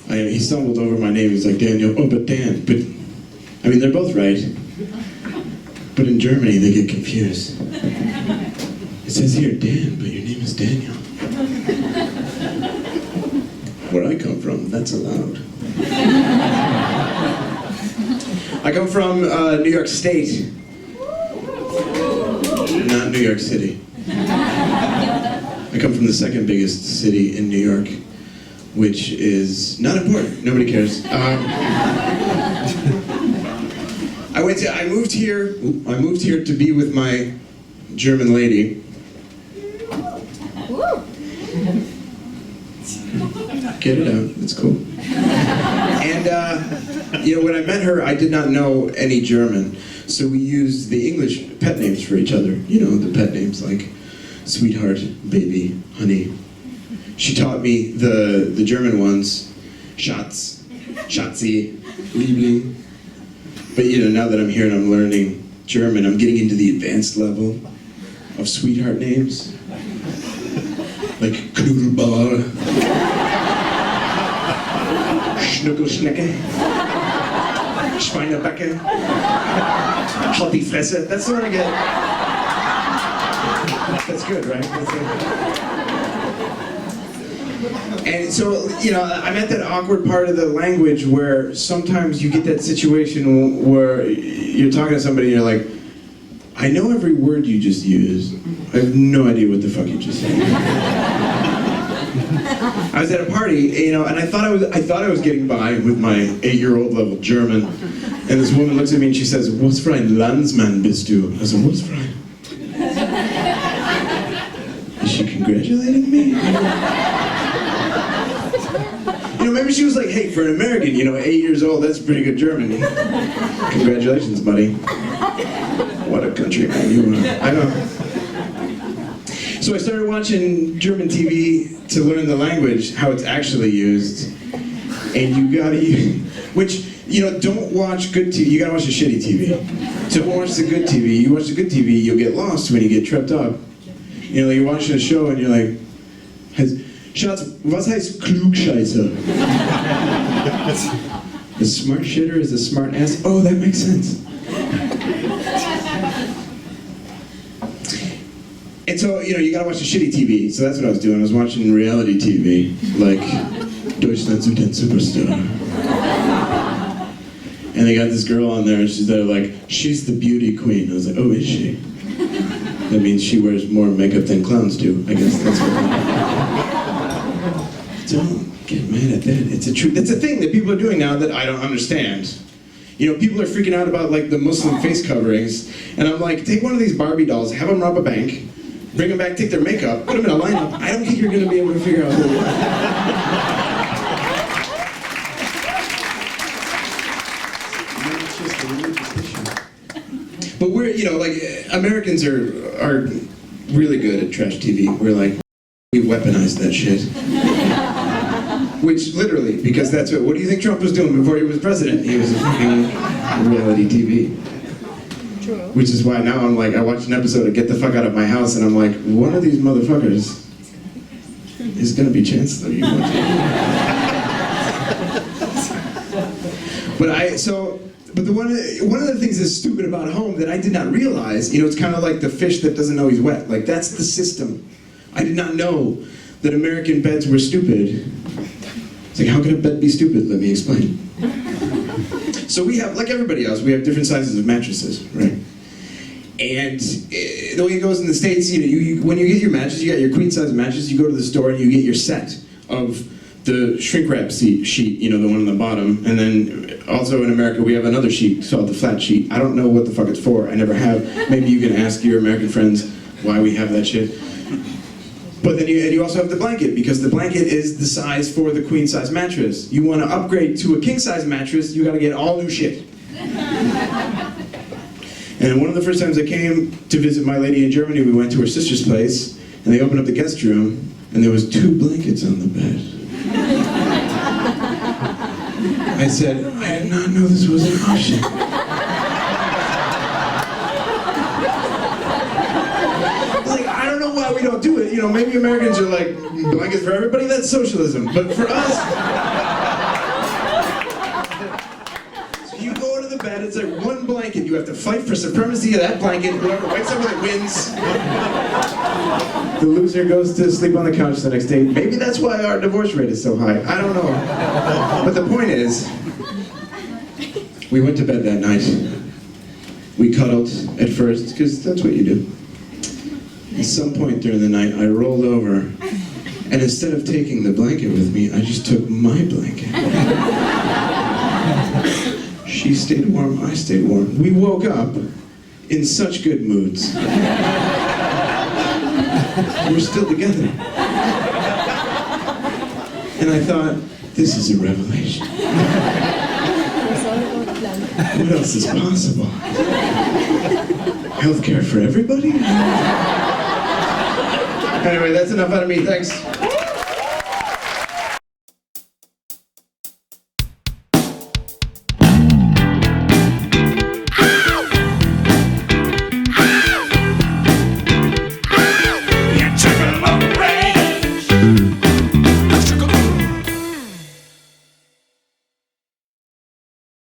He stumbled over my name. He's like, Daniel. Oh, but Dan. But I mean, they're both right. But in Germany, they get confused. It says here, Dan, but your name is Daniel. Where I come from, that's allowed. I come from New York State, not New York City. I come from the second biggest city in New York, which is not important. Nobody cares. I moved here to be with my German lady. Get it out, it's cool. And, when I met her, I did not know any German, so we used the English pet names for each other. You know, the pet names like sweetheart, baby, honey. She taught me the German ones, Schatz, Schatzi, Liebling. But now that I'm here and I'm learning German, I'm getting into the advanced level of sweetheart names. Like Knuddelball, Schnuckelschnecke, Schweinebacke, Halt die Fresse. That's the one I get. That's good, right? That's good. And so, I'm at that awkward part of the language where sometimes you get that situation where you're talking to somebody and you're like, I know every word you just used. I have no idea what the fuck you just said. I was at a party, and I thought I was getting by with my 8-year-old level German. And this woman looks at me and she says, "Was für ein Landsmann bist du?" I said, "Was für ein?" Is she congratulating me? Maybe she was like, hey, for an American, 8 years old, that's pretty good German. Congratulations, buddy. What a country man you are. I know. So I started watching German TV to learn the language, how it's actually used. And you gotta use, don't watch good TV, you gotta watch the shitty TV. Don't watch the good TV. You watch the good TV, you'll get lost when you get tripped up. You're watching a show and you're like, Schatz, was heißt Klugscheißer? The smart shitter is a smart ass. Oh, that makes sense. And so, you gotta watch the shitty TV. So that's what I was doing. I was watching reality TV, like Deutschland sucht den Superstar. And they got this girl on there, and she's there like, she's the beauty queen. I was like, oh, is she? That means she wears more makeup than clowns do. I guess that's what. Don't get mad at that. It's a truth. That's a thing that people are doing now that I don't understand. People are freaking out about like the Muslim face coverings, and I'm like, take one of these Barbie dolls, have them rob a bank, bring them back, take their makeup, put them in a lineup. I don't think you're going to be able to figure out who they are. But we're, Americans are really good at trash TV. We're like, we weaponized that shit. Which literally, because that's what do you think Trump was doing before he was president? He was fucking reality TV. True. Which is why now I'm like, I watched an episode of Get the Fuck Out of My House and I'm like, one of these motherfuckers is gonna be Chancellor. But one of the things that's stupid about home that I did not realize, it's kind of like the fish that doesn't know he's wet. Like that's the system. I did not know that American beds were stupid. It's like, how can a bed be stupid? Let me explain. So we have, like everybody else, we have different sizes of mattresses, right? And the way it goes in the States, when you get your mattress, you got your queen size mattress, you go to the store and you get your set of the shrink wrap sheet, the one on the bottom. And then also in America, we have another sheet called the flat sheet. I don't know what the fuck it's for. I never have. Maybe you can ask your American friends why we have that shit. But then you also have the blanket, because the blanket is the size for the queen size mattress. You want to upgrade to a king size mattress, you got to get all new shit. And one of the first times I came to visit my lady in Germany, we went to her sister's place, and they opened up the guest room, and there was 2 blankets on the bed. I said, I did not know this was an option. We don't do it. Maybe Americans are like, blankets for everybody, that's socialism. But for us, have to fight for supremacy of that blanket. Whoever wakes up with it wins. The loser goes to sleep on the couch the next day. Maybe that's why our divorce rate is so high. I don't know. But the point is, we went to bed that night. We cuddled at first, because that's what you do. At some point during the night, I rolled over, and instead of taking the blanket with me, I just took my blanket. She stayed warm, I stayed warm. We woke up in such good moods. We're still together. And I thought, this is a revelation. What else is possible? Healthcare for everybody? Anyway, that's enough out of me. Thanks.